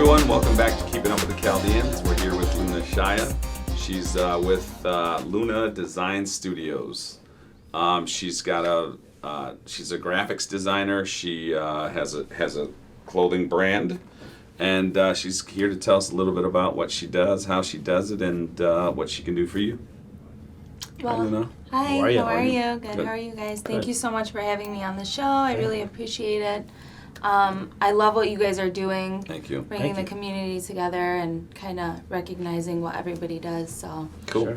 everyone, welcome back to Keeping Up with the Chaldeans. We're here with Shaaya. She's with Luna Design Studios. She's got she's a graphics designer. She has a clothing brand, and she's here to tell us a little bit about what she does, how she does it, and what she can do for you. Well, hi, how are you? Good. How are you guys? Thank you so much for having me on the show. I really appreciate it. I love what you guys are doing. Thank you. Bringing the community together and kind of recognizing what everybody does. So cool.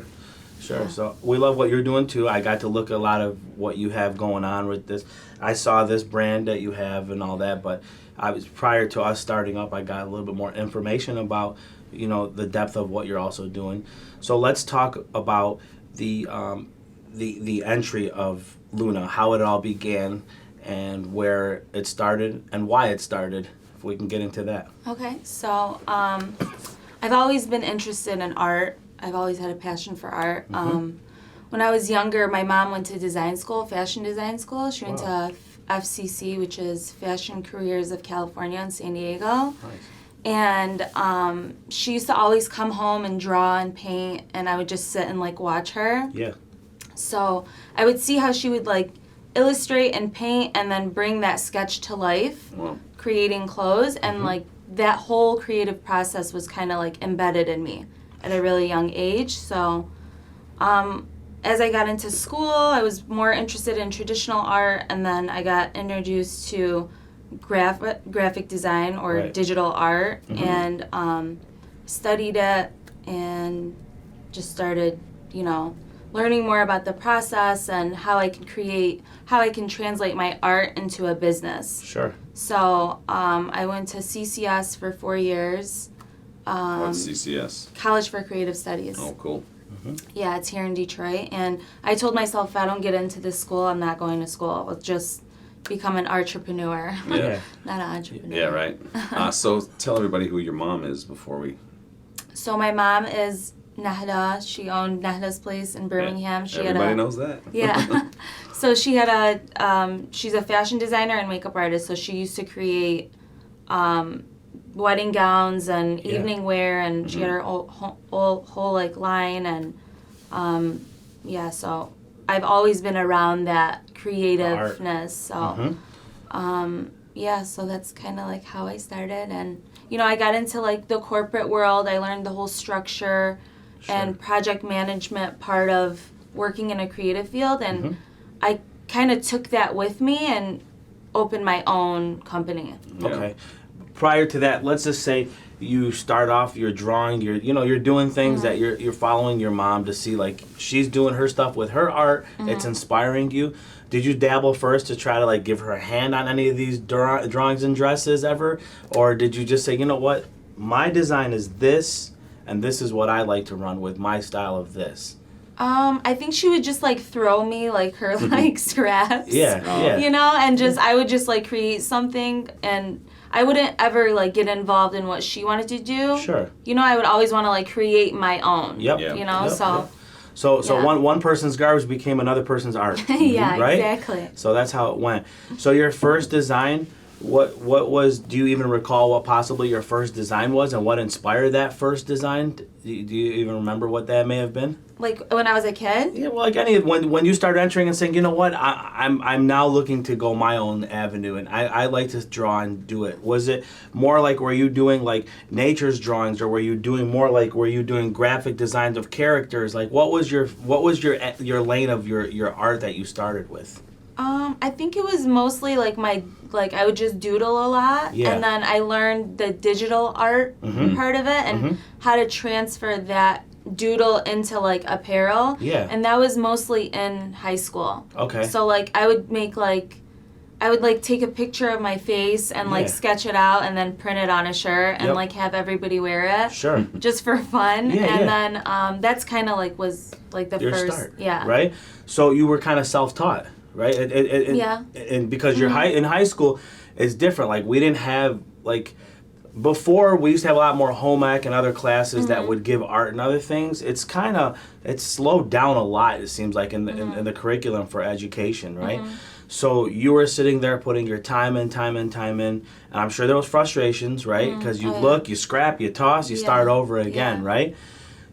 Sure. Yeah. So we love what you're doing too. I got to look at a lot of what you have going on with this. I saw this brand that you have and all that, but prior to us starting up, I got a little bit more information about, the depth of what you're also doing. So let's talk about the entry of Luna, how it all began, and where it started and why it started, if we can get into that. Okay, so I've always been interested in art. I've always had a passion for art. Mm-hmm. When I was younger, my mom went to design school, fashion design school. She went to FCC, which is Fashion Careers of California in San Diego. Nice. And she used to always come home and draw and paint, and I would just sit and watch her. Yeah. So I would see how she would illustrate and paint and then bring that sketch to life, creating clothes, and that whole creative process was kind of embedded in me at a really young age. So as I got into school, I was more interested in traditional art, and then I got introduced to graphic design or digital art, and studied it and just started, learning more about the process and how I can translate my art into a business. Sure. So I went to CCS for 4 years. What's CCS? College for Creative Studies. Oh, cool. Mm-hmm. Yeah, it's here in Detroit. And I told myself, if I don't get into this school, I'm not going to school. I'll just become an entrepreneur. Yeah. Not an entrepreneur. Yeah, right. So tell everybody who your mom is before we... So my mom is Nahda. She owned Nahda's Place in Birmingham. Yeah. Everybody knows that. Yeah. So she had she's a fashion designer and makeup artist, so she used to create wedding gowns and evening wear, and she had her whole line, and so I've always been around that creativeness. So so that's kind of how I started, and I got into the corporate world. I learned the whole structure and project management part of working in a creative field, and I kind of took that with me and opened my own company. Yeah. Okay. Prior to that, let's just say you start off, you're drawing, you're doing things that you're following your mom to see, she's doing her stuff with her art. It's inspiring you. Did you dabble first to try to give her a hand on any of these drawings and dresses ever, or did you just say, you know what, my design is this, and this is what I like to run with, my style of this? I think she would just throw me her scraps. Yeah. And I would just create something, and I wouldn't ever get involved in what she wanted to do. Sure. I would always want to create my own. Yep. Yep. So one person's garbage became another person's art. Yeah, right? Exactly. So that's how it went. So your first design, what was, do you even recall what possibly your first design was, and what inspired that first design? Do you even remember what that may have been? When I was a kid? Yeah, well, when you started entering and saying, you know what, I'm now looking to go my own avenue, and I like to draw and do it. Was it more were you doing nature's drawings, or were you doing more were you doing graphic designs of characters? What was your lane of your art that you started with? I think it was mostly I would just doodle a lot, and then I learned the digital art part of it and how to transfer that doodle into apparel. Yeah. And that was mostly in high school. Okay. So I would make I would take a picture of my face and sketch it out and then print it on a shirt and have everybody wear it. Sure. Just for fun. Yeah, and then that's kind of was the your first start. Yeah. Right? So you were kind of self-taught, right? And because you're in high school, it's different. We didn't have before, we used to have a lot more home ec and other classes that would give art and other things. It's slowed down a lot, it seems in the curriculum for education, right? So you were sitting there putting your time in, and I'm sure there was frustrations, right? Because you look, you scrap, you toss, you start over again, right?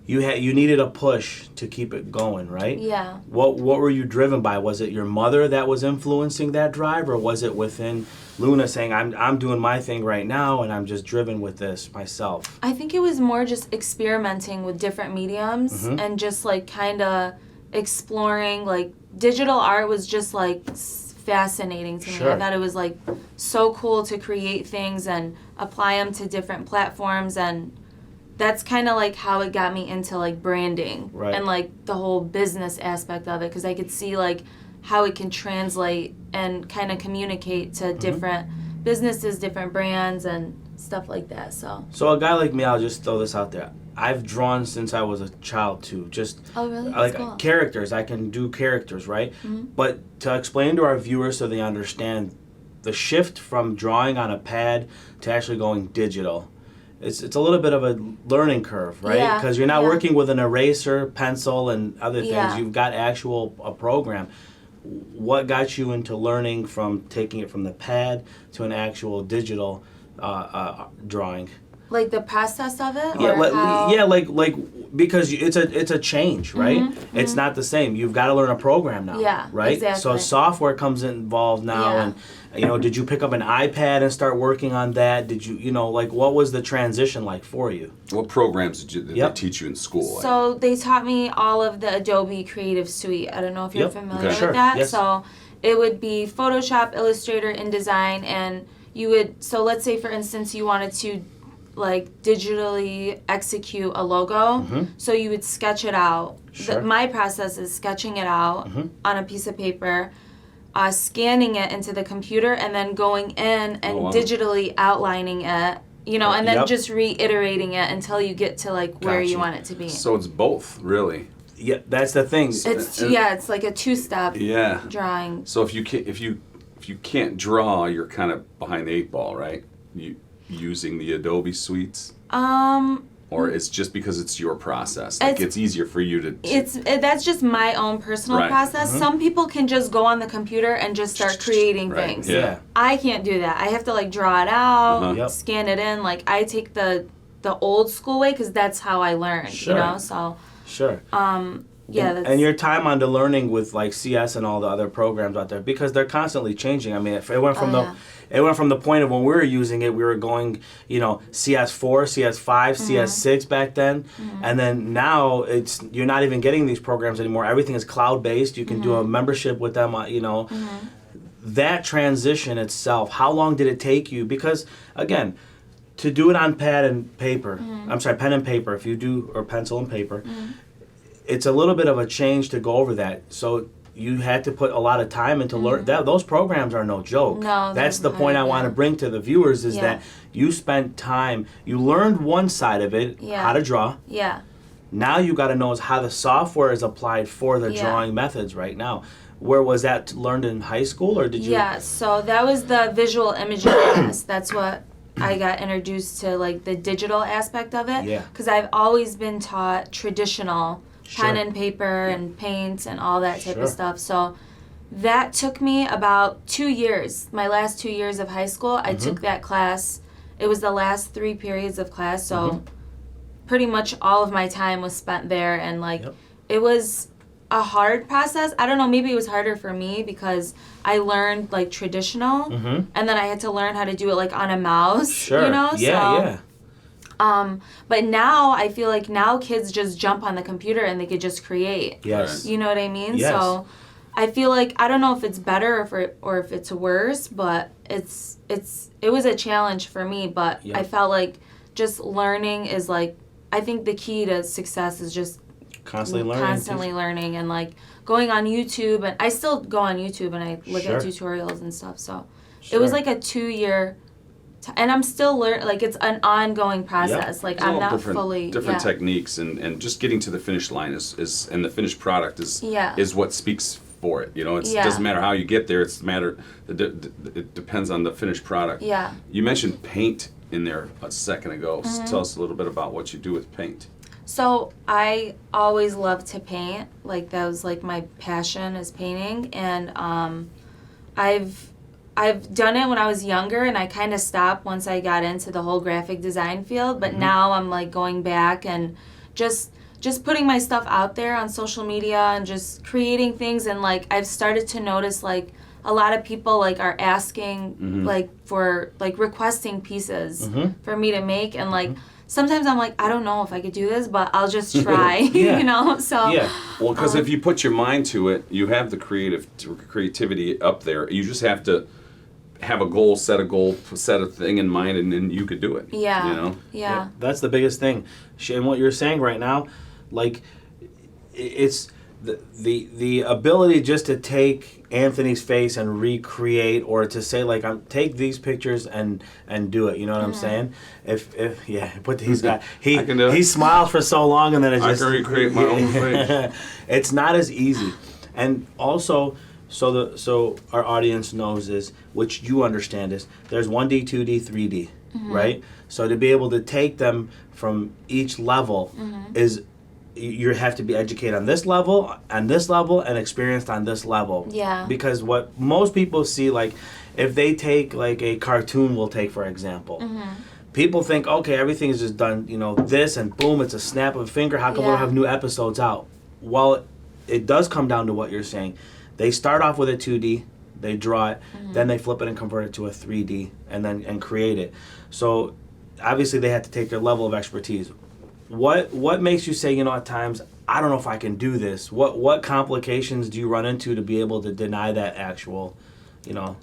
You needed a push to keep it going, right? Yeah. What were you driven by? Was it your mother that was influencing that drive, or was it within Luna saying, I'm doing my thing right now and I'm just driven with this myself? I think it was more just experimenting with different mediums and just like kind of exploring. Like digital art was just like fascinating to me. I thought it was like so cool to create things and apply them to different platforms, and that's kind of like how it got me into like branding and like the whole business aspect of it, because I could see like how it can translate and kind of communicate to different businesses, different brands, and stuff like that. So a guy like me, I'll just throw this out there. I've drawn since I was a child too. Just really? like cool. characters. I can do characters, right? But to explain to our viewers so they understand the shift from drawing on a pad to actually going digital. It's a little bit of a learning curve, right? Because you're not working with an eraser, pencil, and other things. You've got a program. What got you into learning from taking it from the pad to an actual digital drawing? Like the process of it? Like because it's a change, right? It's not the same. You've got to learn a program now, right? Exactly. So software comes involved now, and did you pick up an iPad and start working on that? Did you, like, what was the transition like for you? What programs did they teach you in school? So they taught me all of the Adobe Creative Suite. I don't know if you're familiar with that. Yes. So it would be Photoshop, Illustrator, InDesign, and you would, so let's say for instance you wanted to like digitally execute a logo, so you would sketch it out. My process is sketching it out on a piece of paper, scanning it into the computer, and then going in and digitally outlining it, and then just reiterating it until you get to like where you want it to be. So it's both, really. Yeah, that's the thing. It's like a two-step drawing. So if you can't draw, you're kind of behind the eight ball, right? You using the Adobe suites? Or it's just because it's your process. Like it's easier for you to that's just my own personal process. Some people can just go on the computer and just start creating things. Yeah. I can't do that. I have to like draw it out, scan it in. Like I take the old school way because that's how I learned. So and your time on the learning with like CS and all the other programs out there, because they're constantly changing. I mean, if it went from the point of when we were using it, we were going, CS4, CS5, CS6 back then, and then now you're not even getting these programs anymore. Everything is cloud based. You can do a membership with them. That transition itself. How long did it take you? Because again, to do it on pen and paper, if you do, or pencil and paper. It's a little bit of a change to go over that. So you had to put a lot of time into learn that. Those programs are no joke. No, that's the point I want to bring to the viewers is that you spent time. You learned one side of it, how to draw. Yeah. Now you got to know how the software is applied for the drawing methods right now. Where was that learned in high school, or did you? Yeah, so that was the visual imaging class. That's what I got introduced to, like the digital aspect of it. Yeah. Because I've always been taught traditional. Pen and paper and paint and all that type of stuff. So that took me about 2 years. My last 2 years of high school, I took that class. It was the last 3 periods of class, so pretty much all of my time was spent there. And like it was a hard process. I don't know, maybe it was harder for me because I learned like traditional, and then I had to learn how to do it like on a mouse. But now I feel like now kids just jump on the computer and they could just create. Yes. You know what I mean? Yes. So I feel like I don't know if it's better or if it's worse, but it was a challenge for me, but I felt like just learning is like, I think the key to success is just constantly learning and like going on YouTube, and I still go on YouTube and I look at tutorials and stuff. So it was like a 2-year and I'm still learning, like it's an ongoing process. Like I'm not fully different techniques, and just getting to the finish line is and the finished product is what speaks for it. It doesn't matter how you get there. It depends on the finished product. Yeah. You mentioned paint in there a second ago. Tell us a little bit about what you do with paint. So I always loved to paint. Like that was like my passion is painting, and I've done it when I was younger, and I kind of stopped once I got into the whole graphic design field. But now I'm like going back and just putting my stuff out there on social media and just creating things. And like I've started to notice like a lot of people like are asking like for like requesting pieces for me to make, and like sometimes I'm like, I don't know if I could do this, but I'll just try. You know, so Well, because if you put your mind to it, you have the creativity up there. You just have to have a goal, set a thing in mind, and then you could do it. Yeah. You know? Yeah. That's the biggest thing. And what you're saying right now, like, it's the ability just to take Anthony's face and recreate, or to say like, take these pictures and do it. You know what I'm saying? He smiled for so long, and then it just, I can recreate my own face. It's not as easy. And also, so our audience knows this, which you understand this, there's 1D, 2D, 3D, right? So to be able to take them from each level is, you have to be educated on this level, and experienced on this level. Yeah. Because what most people see, like, if they take like a cartoon, we'll take for example, people think, okay, everything is just done, you know, this, and boom, it's a snap of a finger. How come we don't have new episodes out? Well, it does come down to what you're saying. They start off with a 2D, they draw it, then they flip it and convert it to a 3D, and create it. So obviously they have to take their level of expertise. What makes you say, you know, at times, I don't know if I can do this? What complications do you run into to be able to deny that actual, you know?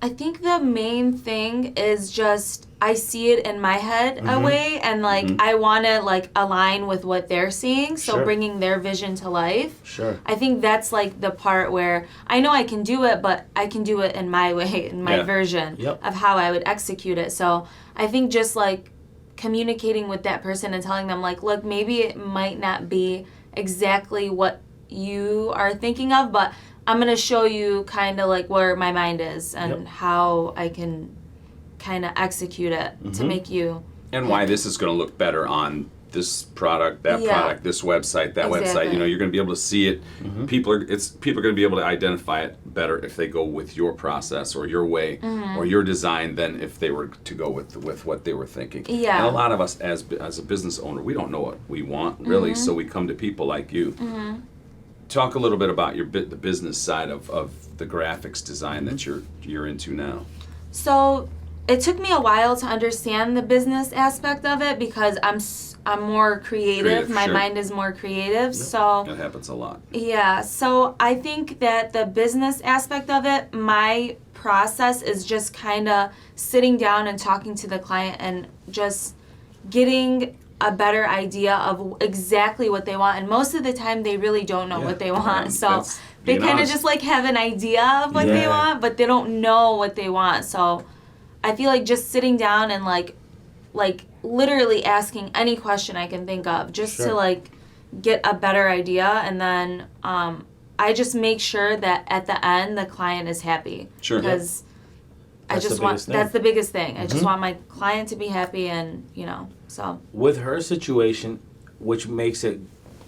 I think the main thing is just I see it in my head a way, and like I want to like align with what they're seeing, so bringing their vision to life. Sure. I think that's like the part where I know I can do it, but I can do it in my way, in my version of how I would execute it. So I think just like communicating with that person and telling them like, look, maybe it might not be exactly what you are thinking of, but I'm going to show you kind of like where my mind is and how I can kind of execute it to make you... And why this is going to look better on this product, that product, this website, that website. You know, you're going to be able to see it. People are going to be able to identify it better if they go with your process or your way or your design than if they were to go with what they were thinking. Yeah. And a lot of us as a business owner, we don't know what we want really, so we come to people like you. Talk a little bit about the business side of the graphics design that you're into now. So it took me a while to understand the business aspect of it because I'm more creative. My mind is more creative. So that happens a lot. Yeah. So I think that the business aspect of it, my process is just kind of sitting down and talking to the client and just getting a better idea of exactly what they want. And most of the time they really don't know what they want. So they kind of just like have an idea of what they want, but they don't know what they want. So I feel like just sitting down and like literally asking any question I can think of just to like get a better idea, and then I just make sure that at the end the client is happy. Sure. Because that's the biggest thing. I just want my client to be happy, and you know, so. With her situation, which makes it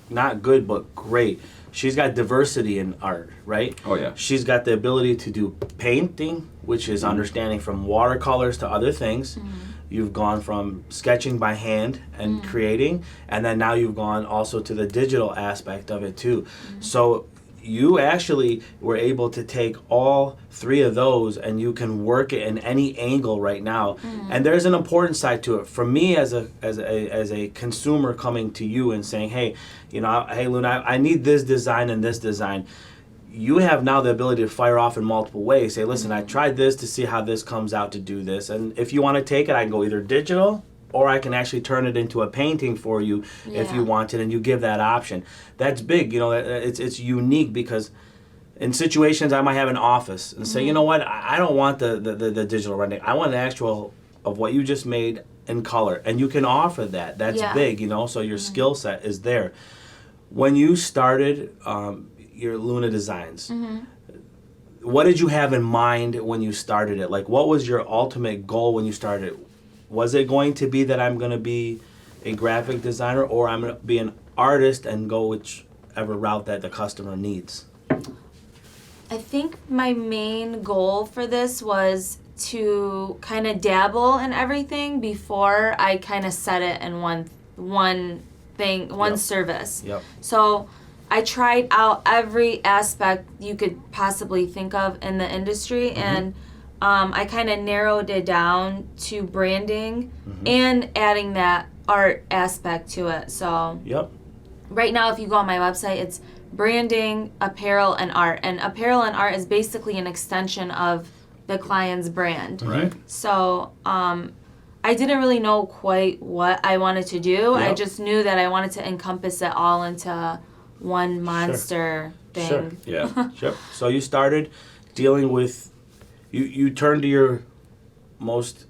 not good but great, she's got diversity in art, right? Oh yeah. She's got the ability to do painting, which is understanding from watercolors to other things. You've gone from sketching by hand and creating, and then now you've gone also to the digital aspect of it too. So you actually were able to take all three of those and you can work it in any angle right now. And there's an important side to it. For me as a consumer coming to you and saying, hey, you know, hey Luna, I need this design and this design. You have now the ability to fire off in multiple ways. Say, listen, I tried this to see how this comes out to do this. And if you want to take it, I can go either digital or I can actually turn it into a painting for you if you want it, and you give that option. That's big, you know, it's unique because in situations I might have an office and say, you know what, I don't want the digital rendering. I want an actual of what you just made in color, and you can offer that. That's big, you know, so your skill set is there. When you started your Luna Designs, what did you have in mind when you started it? Like, what was your ultimate goal when you started? Was it going to be that I'm going to be a graphic designer, or I'm going to be an artist and go whichever route that the customer needs? I think my main goal for this was to kind of dabble in everything before I kind of set it in one Yep. service. Yep. So I tried out every aspect you could possibly think of in the industry, and I kind of narrowed it down to branding and adding that art aspect to it. So Yep. right now, if you go on my website, it's branding, apparel, and art. And apparel and art is basically an extension of the client's brand. Right. So I didn't really know quite what I wanted to do. I Yep. just knew that I wanted to encompass it all into one monster thing. Sure. Yeah. Sure. So you started dealing with, you turned to your most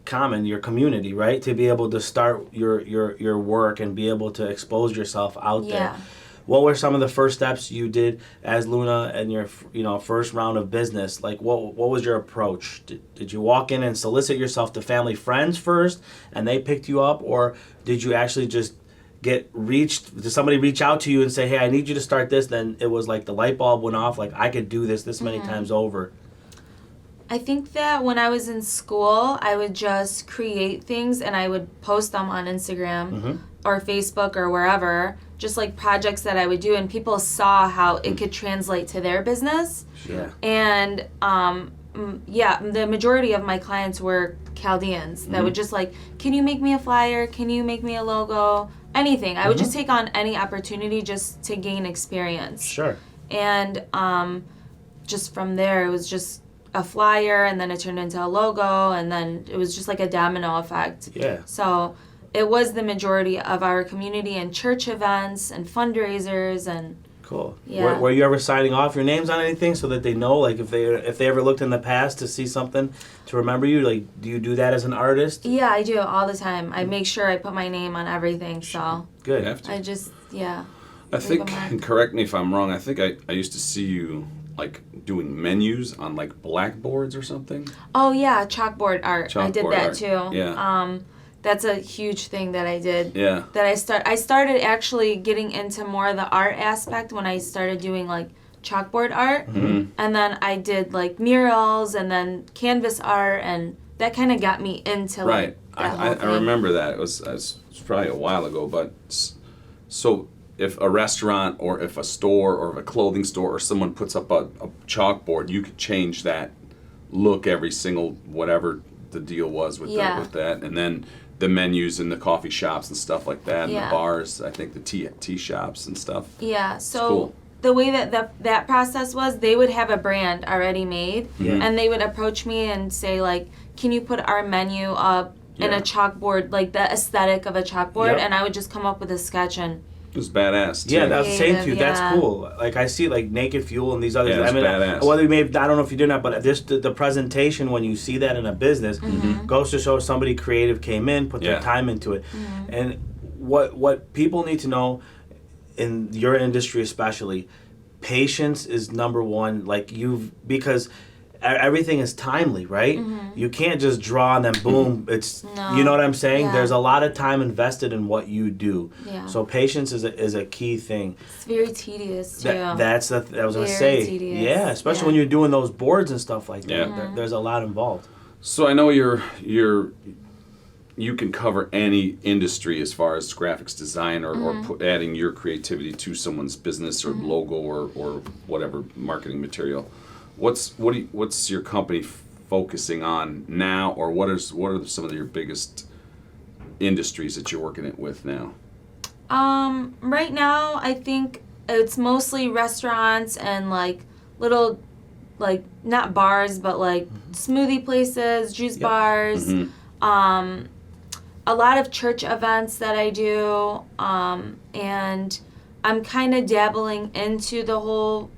common, your community, right? To be able to start your work and be able to expose yourself out there. Yeah. What were some of the first steps you did as Luna and your first round of business? Like what was your approach? Did you walk in and solicit yourself to family friends first and they picked you up, or did you actually just did somebody reach out to you and say, hey, I need you to start this? Then it was like the light bulb went off, like I could do this many times over. I think that when I was in school, I would just create things and I would post them on Instagram or Facebook or wherever, just like projects that I would do, and people saw how it could translate to their business. Yeah. And the majority of my clients were Chaldeans that would just like, can you make me a flyer? Can you make me a logo? Anything. I would just take on any opportunity just to gain experience. Sure. And just from there, it was just a flyer, and then it turned into a logo, and then it was just like a domino effect. Yeah. So it was the majority of our community and church events and fundraisers and Cool. Yeah. Were you ever signing off your names on anything so that they know, like if they ever looked in the past to see something to remember you? Like, do you do that as an artist? yeah, I do all the time. I make sure I put my name on everything. So Good. You have to. I just I leave think, them on. and correct me if I'm wrong, I think I used to see you like doing menus on like blackboards or something. Oh yeah, chalkboard art. I did Chalkboard that art. too. Yeah. That's a huge thing that I did. Yeah. That I started actually getting into more of the art aspect when I started doing like chalkboard art, and then I did like murals and then canvas art, and that kind of got me into Right. like that whole I thing. remember that. It was probably a while ago, but so if a restaurant or if a store or if a clothing store or someone puts up a chalkboard, you could change that look every single whatever the deal was with Yeah. with that, and then the menus in the coffee shops and stuff like that, and Yeah. the bars. I think the tea shops and stuff. Yeah, so cool. the way that process was, they would have a brand already made, Yeah. and they would approach me and say like, can you put our menu up in Yeah. a chalkboard, like the aesthetic of a chalkboard? Yep. And I would just come up with a sketch, and It was badass too. Yeah, that's the same to you. Creative, That's yeah. cool. Like I see, like Naked Fuel and these others. Yeah, it's I mean, badass. whether you may, I don't know if you did not, but just the presentation when you see that in a business goes to show somebody creative came in, put their Yeah. time into it. And what people need to know in your industry, especially, patience is number one. Like because everything is timely, right? You can't just draw and then boom, it's No. you know what I'm saying? Yeah. There's a lot of time invested in what you do. Yeah. So patience is a key thing. it's very tedious too. That's I was gonna Very say. tedious. Yeah, especially Yeah. when you're doing those boards and stuff like that. Yeah. There's a lot involved. So I know you can cover any industry as far as graphics design or adding your creativity to someone's business or logo or whatever marketing material. What's your company focusing on now, or what are some of your biggest industries that you're working with now? Right now, I think it's mostly restaurants and like little, like not bars, but like smoothie places, juice Yep. bars. A lot of church events that I do, and I'm kind of dabbling into the whole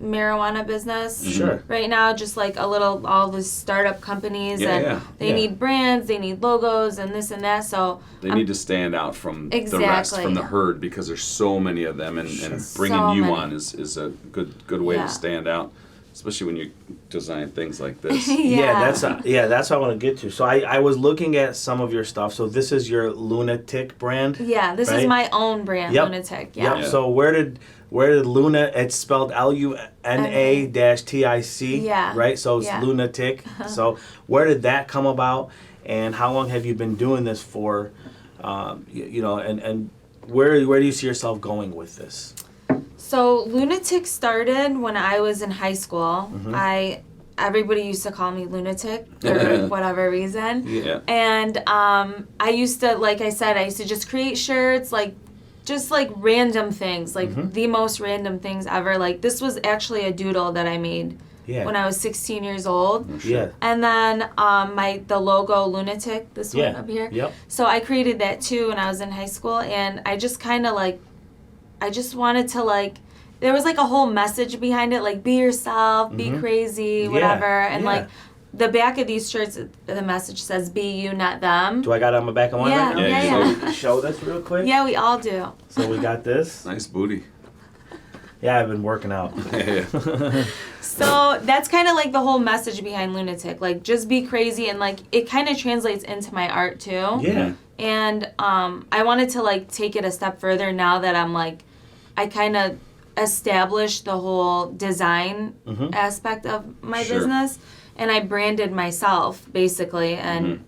marijuana business Sure. right now, just like all the startup companies, Yeah, and yeah. they Yeah. need brands, they need logos, and this and that. So They need to stand out from the rest, Exactly. from the herd, because there's so many of them, and bringing So you many. on is a good way Yeah. to stand out, especially when you design things like this. That's what I want to get to. So I was looking at some of your stuff. So this is your Luna-Tic brand. Yeah, this right? is my own brand, Yep. Lunatic. Yeah. Yep. So where did where did Luna? It's spelled Luna-Tic. Yeah. Right. So it's Yeah. Lunatic. So where did that come about? And how long have you been doing this for? And where do you see yourself going with this? So Lunatic started when I was in high school. Mm-hmm. Everybody used to call me Lunatic for whatever reason. Yeah. And I used to, like I said, I used to just create shirts, just random things, the most random things ever. Like this was actually a doodle that I made when I was 16 years old. Yeah. And then the logo Lunatic, this one up here. Yep. So I created that too when I was in high school, and I just kind of I just wanted to there was a whole message behind it, be yourself, be crazy, whatever. And the back of these shirts, the message says be you, not them. Do I got it on my back of one right now? Yeah. Show this real quick. Yeah, we all do. So we got this. Nice booty. Yeah, I've been working out. So that's kind of the whole message behind Lunatic. Just be crazy, and it kind of translates into my art too. Yeah. And I wanted to take it a step further now that I'm I kind of established the whole design aspect of my business, and I branded myself basically, and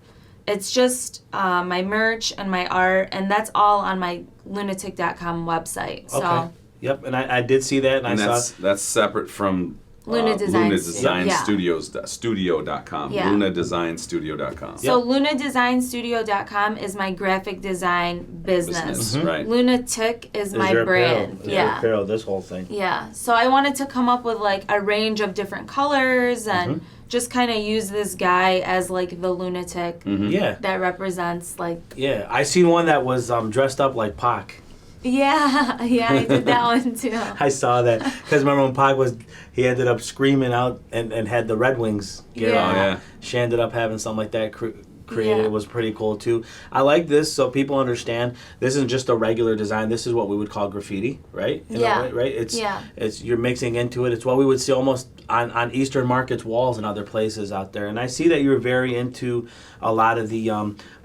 it's just my merch and my art, and that's all on my lunatic.com website. So Okay. Yep, and I did see that, and I saw that's separate from Luna Design Studios.com. Yeah. Lunadesignstudio.com. So lunadesignstudio.com is my graphic design business. Right. Lunatic is my your brand. apparel, your apparel, this whole thing. Yeah. So I wanted to come up with a range of different colors and just kind of use this guy as the lunatic Yeah. that represents Yeah, I seen one that was dressed up like Pac. Yeah, I did that one too. I saw that because remember when Pac he ended up screaming out and had the Red Wings gear on. Yeah. She ended up having something like that created. Yeah. It was pretty cool too. I like this so people understand this isn't just a regular design. This is what we would call graffiti, right? In a way, right? It's you're mixing into it. It's what we would see almost on Eastern markets walls and other places out there. And I see that you're very into a lot of the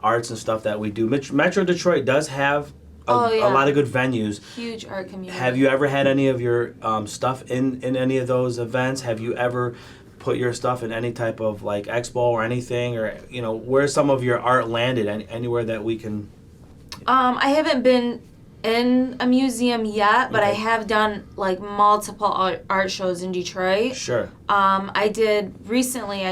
arts and stuff that we do. Metro Detroit does have a lot of good venues. Huge art community. Have you ever had any of your stuff in any of those events? Have you ever put your stuff in any type of expo or anything, or where some of your art landed? Anywhere that we can? I haven't been in a museum yet, but I have done multiple art shows in Detroit. Sure. I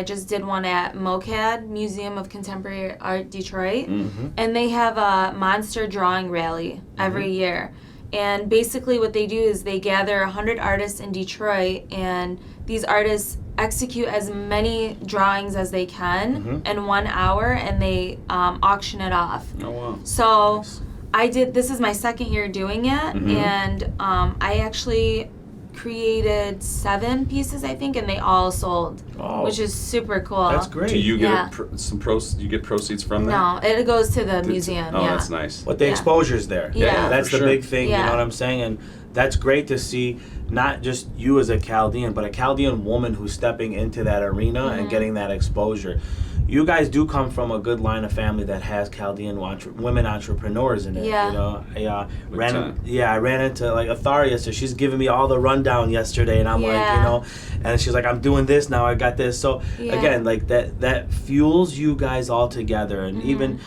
just did one at MoCAD, Museum of Contemporary Art Detroit, and they have a monster drawing rally every year. And basically what they do is they gather 100 artists in Detroit, and these artists execute as many drawings as they can in 1 hour, and they auction it off. Oh, wow. So Nice. this is my second year doing it, and I actually created 7 pieces, I think, and they all sold, which is super cool. That's great. Do you get you get proceeds from that? No, it goes to the museum. Oh, yeah. that's nice. But the exposure's there. Yeah. That's for the sure. big thing, you know what I'm saying? And that's great to see not just you as a Chaldean, but a Chaldean woman who's stepping into that arena and getting that exposure. You guys do come from a good line of family that has Chaldean women entrepreneurs in it. Yeah. I ran into Atharia, so she's giving me all the rundown yesterday, and I'm and she's like, I'm doing this now, I got this. So again, that fuels you guys all together, and even,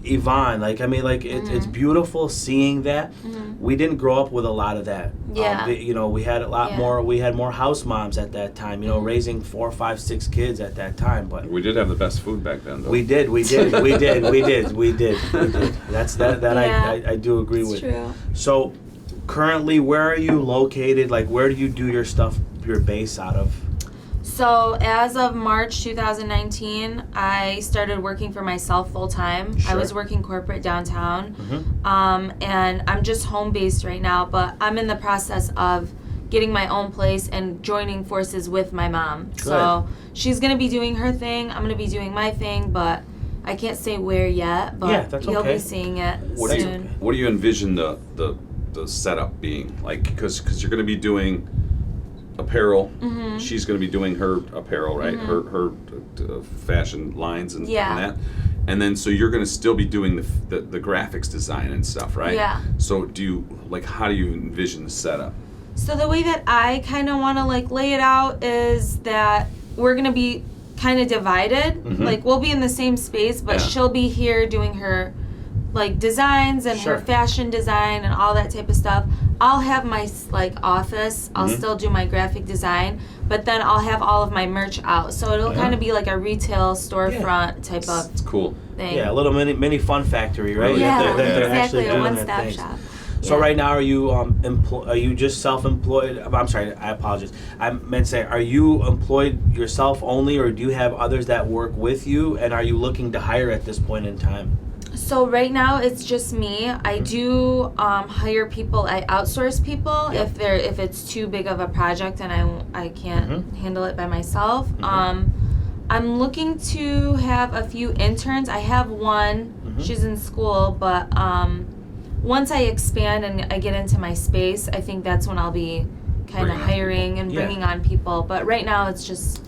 Yvonne, it's beautiful seeing that. We didn't grow up with a lot of that. Yeah. We had a lot more. We had more house moms at that time. Raising 4, 5, 6 kids at that time. But We did have the best food back then, though. we did. That's that. I do agree It's with. true. So, currently, where are you located? Where do you do your stuff? Your base out of? So as of March 2019, I started working for myself full time. Sure. I was working corporate downtown, and I'm just home based right now. But I'm in the process of getting my own place and joining forces with my mom. Good. So she's gonna be doing her thing. I'm gonna be doing my thing, but I can't say where yet. But that's you'll okay. be seeing it What soon. do you envision the setup being because you're going to be doing apparel. She's going to be doing her apparel, right? Her fashion lines and that. And then so you're going to still be doing the graphics design and stuff, right? Yeah. So how do you envision the setup? So the way that I kind of want to like lay it out is that we're going to be kind of divided. Like we'll be in the same space, but she'll be here doing her like designs and her fashion design and all that type of stuff. I'll have my like office. I'll still do my graphic design, but then I'll have all of my merch out. So it'll kind of be like a retail storefront type of It's cool. thing. Yeah, a little mini fun factory, right? Yeah, They're actually exactly. A doing one-stop their things. shop. So Yeah. right now, are you are you just self-employed? I'm sorry, I apologize. I meant to say, are you employed yourself only, or do you have others that work with you? And are you looking to hire at this point in time? So right now it's just me. I do hire people. I outsource people if it's too big of a project and I can't handle it by myself. I'm looking to have a few interns. I have one. She's in school, but once I expand and I get into my space, I think that's when I'll be kind of hiring and bringing on people. But right now it's just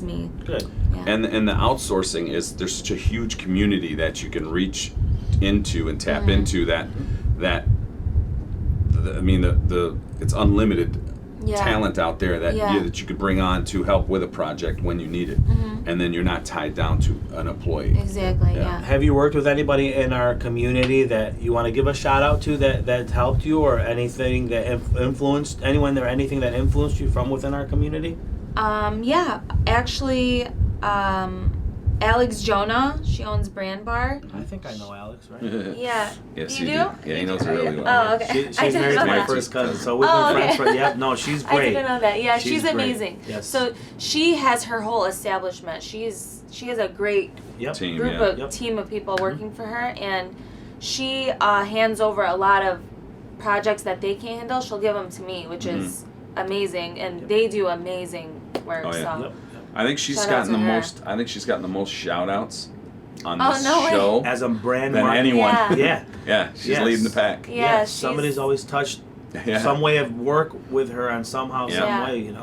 me. Good. Yeah. And the outsourcing is there's such a huge community that you can reach into and tap into that I mean the it's unlimited talent out there that that you could bring on to help with a project when you need it, and then you're not tied down to an employee. Exactly. Yeah. Have you worked with anybody in our community that you want to give a shout out to that helped you, or anything that influenced anyone or anything that influenced you from within our community? Yeah, actually, Alex Jonah, she owns Brand Bar. I think I know Alex, right? Yeah. Yes, you do? Yeah, he knows her really well. Oh, okay. She's I didn't married know to my that. first cousin, so we've been friends for, no, she's I great. didn't know that. Yeah, she's great. amazing. Yes. So she has her whole establishment. She has a great Team, team of people working for her, and she hands over a lot of projects that they can't handle. She'll give them to me, which is amazing, and they do amazing work. Oh, yeah. So. I think she's Shout out gotten to the her. most. I think she's gotten the most shout outs on Oh, this no way. show As a brand than marketing. anyone. Yeah. Yeah. She's Yes. leading the pack. Yeah, somebody's always touched Yeah. some way of work with her on somehow, some Yeah. way,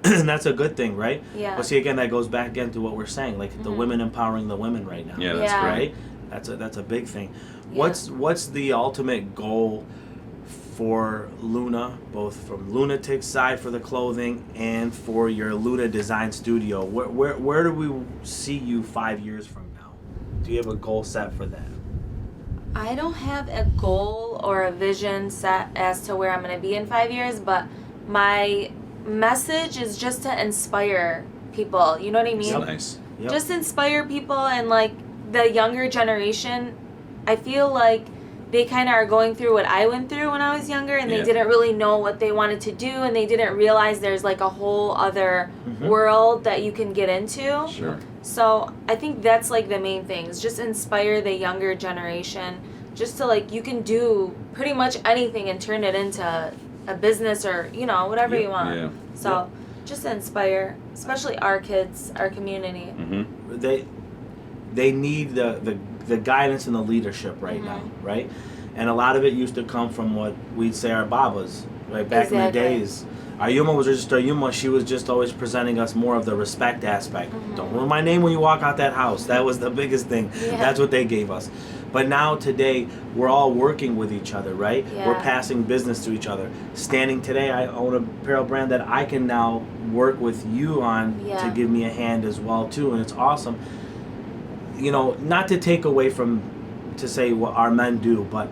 and that's a good thing, right? Yeah. But see, again, that goes back again to what we're saying, like the women empowering the women right now. Yeah, that's Yeah. great. Right? That's a big thing. Yeah. What's the ultimate goal for Luna, both from Lunatic side for the clothing and for your Luna Design Studio? Where do we see you 5 years from now? Do you have a goal set for that? I don't have a goal or a vision set as to where I'm going to be in 5 years, but my message is just to inspire people. You know what I mean? That's nice. Yep. Just inspire people, and like the younger generation, I feel like they kind of are going through what I went through when I was younger, and they didn't really know what they wanted to do, and they didn't realize there's like a whole other world that you can get into. Sure. So I think that's like the main thing, is just inspire the younger generation, just to like, you can do pretty much anything and turn it into a business or, whatever you want. Yeah. So just inspire, especially our kids, our community. They need the guidance and the leadership right now, right? And a lot of it used to come from what we'd say our babas, right? Back in the days. Our Yuma was just our Yuma. She was just always presenting us more of the respect aspect. Don't ruin my name when you walk out that house. That was the biggest thing. Yeah. That's what they gave us. But now today, we're all working with each other, right? Yeah. We're passing business to each other. Standing today, I own an apparel brand that I can now work with you on to give me a hand as well too, and it's awesome. Not to take away from, to say what our men do, but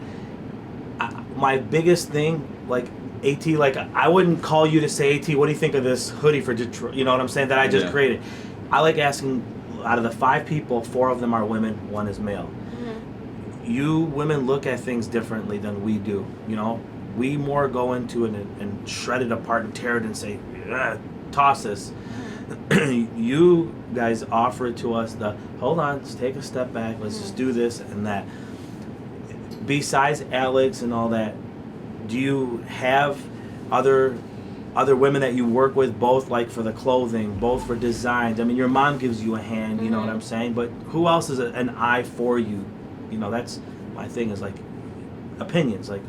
my biggest thing, like AT, like I wouldn't call you to say, AT, what do you think of this hoodie for Detroit? You know what I'm saying? That I just created. I like asking, out of the 5 people, 4 of them are women, 1 is male. You women look at things differently than we do. We more go into it and shred it apart and tear it and say, toss this. You guys offer it to us, hold on, let's take a step back, let's just do this and that. Besides Alex and all that, do you have other women that you work with, both like for the clothing, both for designs? I mean, your mom gives you a hand, you know what I'm saying? But who else is an eye for you? That's my thing, is like opinions. Like,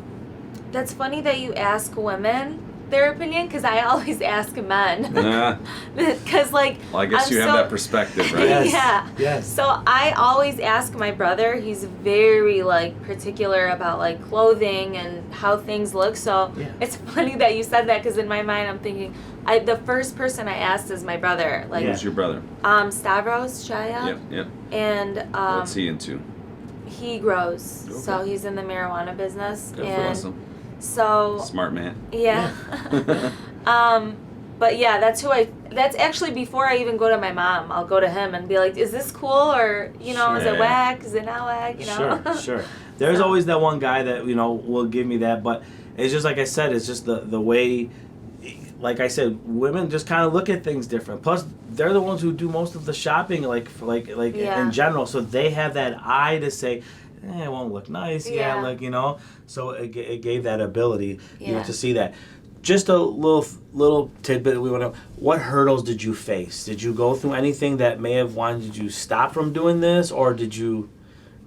That's funny that you ask women, their opinion because I always ask men. Yeah. Because like, Well, I guess I'm you have so- that perspective, right? Yes. Yeah. Yes. So I always ask my brother. He's very like particular about like clothing and how things look. So Yeah. it's funny that you said that because in my mind I'm thinking, the first person I asked is my brother. Like, Who's your brother? Stavros Shaaya. Yep, yep. And What's he into? he grows. So Okay. he's in the marijuana business. Good for and awesome. so Smart man. yeah. But yeah, that's actually before I even go to my mom. I'll go to him and be like, is this cool? Or, is Sure. it whack? Is it not whack? Sure. There's So- always that one guy that, will give me that, but it's just like I said, it's just the way, like I said, women just kind of look at things different. Plus, they're the ones who do most of the shopping, like Yeah. in general. So they have that eye to say, it won't look nice. Yeah. So it gave that ability, Yeah. to see that. Just a little tidbit we want to. What hurdles did you face? Did you go through anything that may have wanted you to stop from doing this, or did you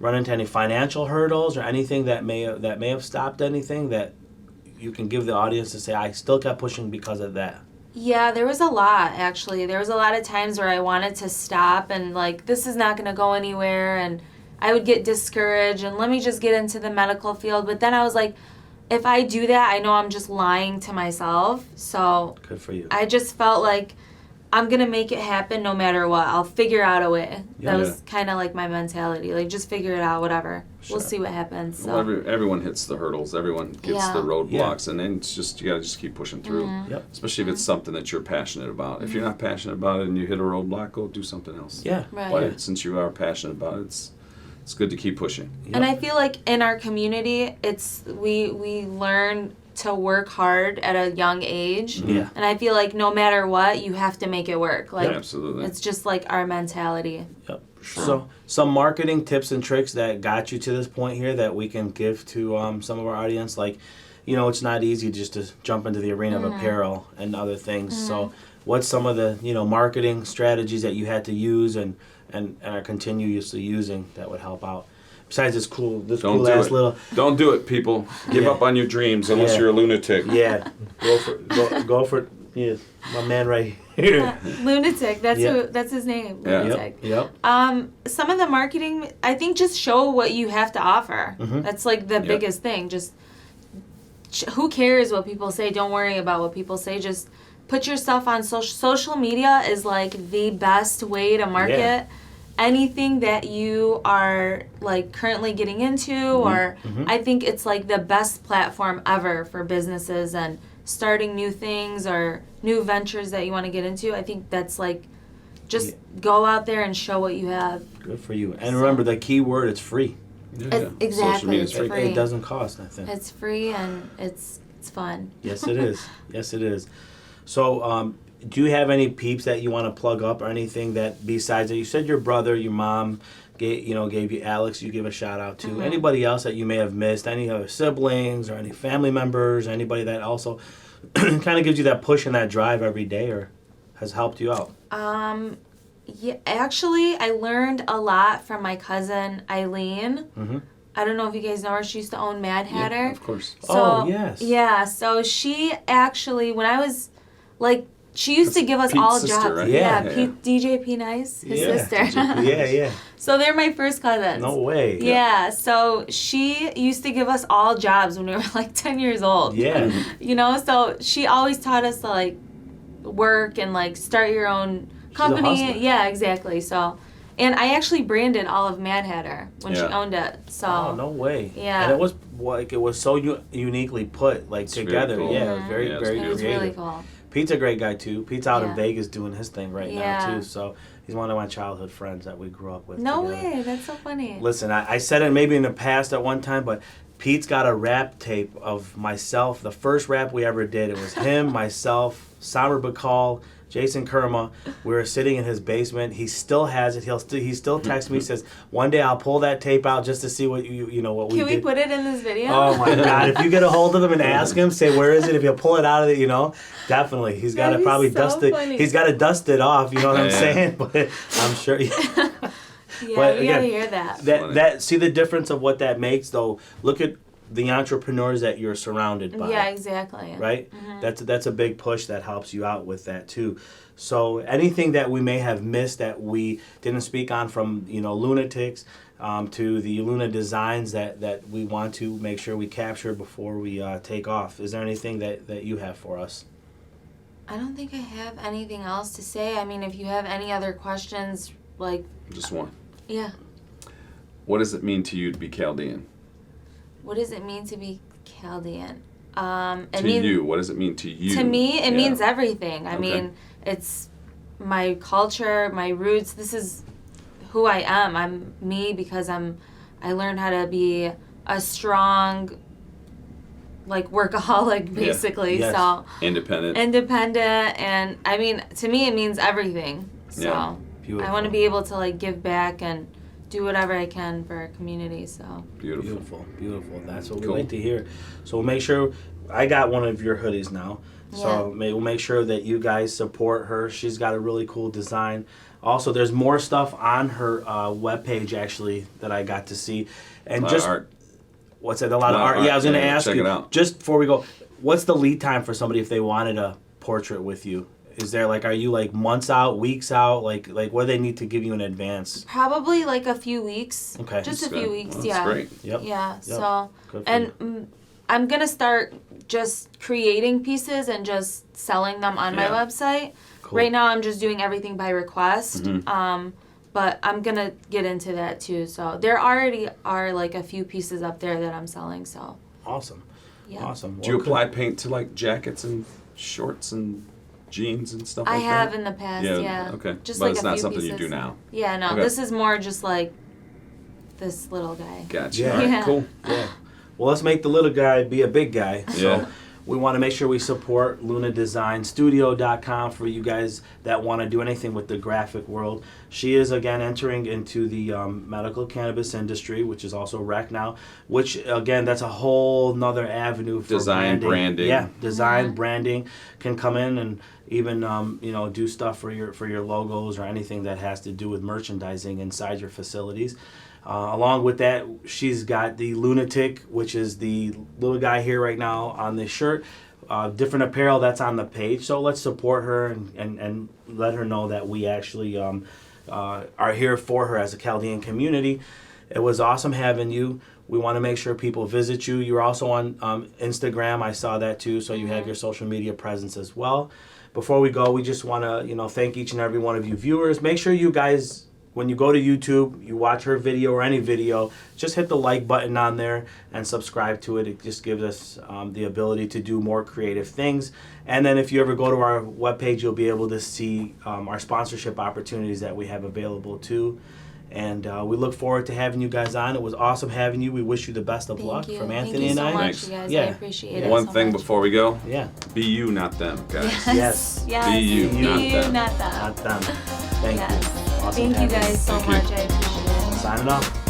run into any financial hurdles or anything that may have stopped anything that you can give the audience to say I still kept pushing because of that? Yeah, there was a lot, actually. There was a lot of times where I wanted to stop and, like, this is not going to go anywhere, and I would get discouraged, and let me just get into the medical field. But then I was like, if I do that, I know I'm just lying to myself. So Good for you. I just felt like I'm going to make it happen no matter what. I'll figure out a way. Yeah. That was kind of like my mentality. Like, just figure it out, whatever. Sure. We'll see what happens. So. Well, everyone hits the hurdles. Everyone gets Yeah. the roadblocks, and then it's just you gotta just keep pushing through. Mm-hmm. Yep. Especially if it's something that you're passionate about. If you're not passionate about it and you hit a roadblock, go do something else. Yeah. Right. But since you are passionate about it, it's good to keep pushing. Yep. And I feel like in our community, we learn to work hard at a young age. Yeah. And I feel like no matter what, you have to make it work. Like, Yeah, absolutely. it's just like our mentality. Yep. Sure. So some marketing tips and tricks that got you to this point here that we can give to some of our audience. Like, it's not easy just to jump into the arena of apparel and other things. So what's some of the marketing strategies that you had to use and are continuously using that would help out? Besides this cool Don't cool do ass it. little Don't do it, people. Give Yeah. up on your dreams unless Yeah. you're a lunatic. yeah go for yeah, my man right here. Lunatic, Yeah. that's his name. Yeah. Lunatic. Yep. Some of the marketing, I think, just show what you have to offer. Mhm. That's like the biggest thing. Just who cares what people say? Don't worry about what people say. Just put yourself on social media is like the best way to market Yeah. anything that you are like currently getting into, or I think it's like the best platform ever for businesses and starting new things or new ventures that you want to get into. I think that's like just go out there and show what you have. Good for you. And remember the key word, it's free. Yeah. Exactly, Social media is it's free. free. It doesn't cost nothing. It's free and it's fun. Yes, it is. Yes, it is. So, do you have any peeps that you want to plug up or anything that besides that? You said your brother, your mom gave you Alex, you give a shout out to. Anybody else that you may have missed? Any other siblings or any family members? Anybody that also kind of gives you that push and that drive every day or has helped you out? Yeah, actually, I learned a lot from my cousin Eileen. Mhm. I don't know if you guys know her. She used to own Mad Hatter. Yeah, of course. So, Oh, yes. Yeah, so she actually, when I was like, she used to give us Pete's all sister, jobs. right? Yeah, Yeah. Pete, DJ P Nice, his Yeah. sister. Yeah. So they're my first cousins. No way. Yeah, so she used to give us all jobs when we were like 10 years old. Yeah. So she always taught us to like work and like start your own a company. hustler. Yeah, exactly. So, and I actually branded all of Mad Hatter when she Yeah. owned it. So, Oh, no way. Yeah. And it was so uniquely put, like, It's very together. cool. Yeah, it was very, Yeah, it's very it was creative. really cool. Pete's a great guy too. Pete's out in Yeah. Vegas doing his thing right now Yeah. too. So he's one of my childhood friends that we grew up with. No together. way, that's so funny. Listen, I said it maybe in the past at one time, but Pete's got a rap tape of myself. The first rap we ever did, it was him, myself, Samar Bacall, Jason Kerma. We were sitting in his basement. He still has it. He still texts me. Says one day I'll pull that tape out just to see what what we Can we did. put it in this video? Oh my God! If you get a hold of him and ask him, say where is it? If you pull it out of it, definitely he's got to That'd be probably so dust it. funny. He's got to dust it off. You know what I'm Yeah. saying? But I'm sure. Yeah, but we again, gotta hear that. That see the difference of what that makes though. Look at the entrepreneurs that you're surrounded by. Yeah, exactly. Right? That's a big push that helps you out with that too. So anything that we may have missed that we didn't speak on, from Lunatics to the Luna designs that we want to make sure we capture before we take off. Is there anything that you have for us? I don't think I have anything else to say. I mean, if you have any other questions, like... Just one. Yeah. What does it mean to you to be Chaldean? What does it mean to be Chaldean? What does it mean to you? To me, it Yeah. means everything. I Okay. mean, it's my culture, my roots. This is who I am. I'm me because I learned how to be a strong, like, workaholic, basically. Yes. So Independent. and I mean, to me, it means everything. So Yeah. Beautiful. I want to be able to, like, give back and do whatever I can for our community. So Beautiful. Beautiful. That's what we Cool. like to hear. So we'll make sure, I got one of your hoodies now. So we'll make sure that you guys support her. She's got a really cool design. Also, there's more stuff on her webpage, actually, that I got to see. And A lot just of art. what's that? A lot of art. Yeah, I was going to ask check you. it out. Just before we go, what's the lead time for somebody if they wanted a portrait with you? Is there, like, are you like months out, weeks out? Like what do they need to give you in advance? probably like a few weeks. Okay. Just a That's few good. weeks. Well, yeah. that's great. Yep. Yeah. Yep. So Good for and you. I'm gonna start just creating pieces and just selling them on my Yeah. website. Cool. Right now, I'm just doing everything by request. Mm-hmm. But I'm gonna get into that too. So there already are like a few pieces up there that I'm selling. So Awesome. yeah. Awesome. Do you Well, apply paint to like jackets and shorts and jeans and stuff I like that? have in the past. Yeah. Okay. Just But like it's a not few something pieces. you do now. Yeah. No. Okay. This is more just like this little guy. Gotcha. Yeah. All right, Yeah. cool. Yeah. Well, let's make the little guy be a big guy. So Yeah. we want to make sure we support LunaDesignStudio.com for you guys that want to do anything with the graphic world. She is, again, entering into the medical cannabis industry, which is also rec now, which, again, that's a whole nother avenue for Design, branding. Yeah, design, branding can come in and even do stuff for your logos or anything that has to do with merchandising inside your facilities. Along with that, she's got the Lunatic, which is the little guy here right now on this shirt. Different apparel that's on the page. So let's support her and let her know that we actually are here for her as a Chaldean community. It was awesome having you. We want to make sure people visit you. You're also on Instagram. I saw that too. So you have your social media presence as well. Before we go, we just want to thank each and every one of you viewers. Make sure you guys, when you go to YouTube, you watch her video or any video, just hit the like button on there and subscribe to it. It just gives us the ability to do more creative things. And then if you ever go to our webpage, you'll be able to see our sponsorship opportunities that we have available too. And we look forward to having you guys on. It was awesome having you. We wish you the best of luck Thank you. from Thank Anthony you and so I. much, Thanks. you guys. Yeah. I appreciate it. One so thing much. before we go. Yeah. Be you, not them, guys. Yes. Yes. Be you, Be not you, them. not them. Not them. Thank Yes. you. Awesome Thank you having guys so Thank you. much. I appreciate it. Signing off.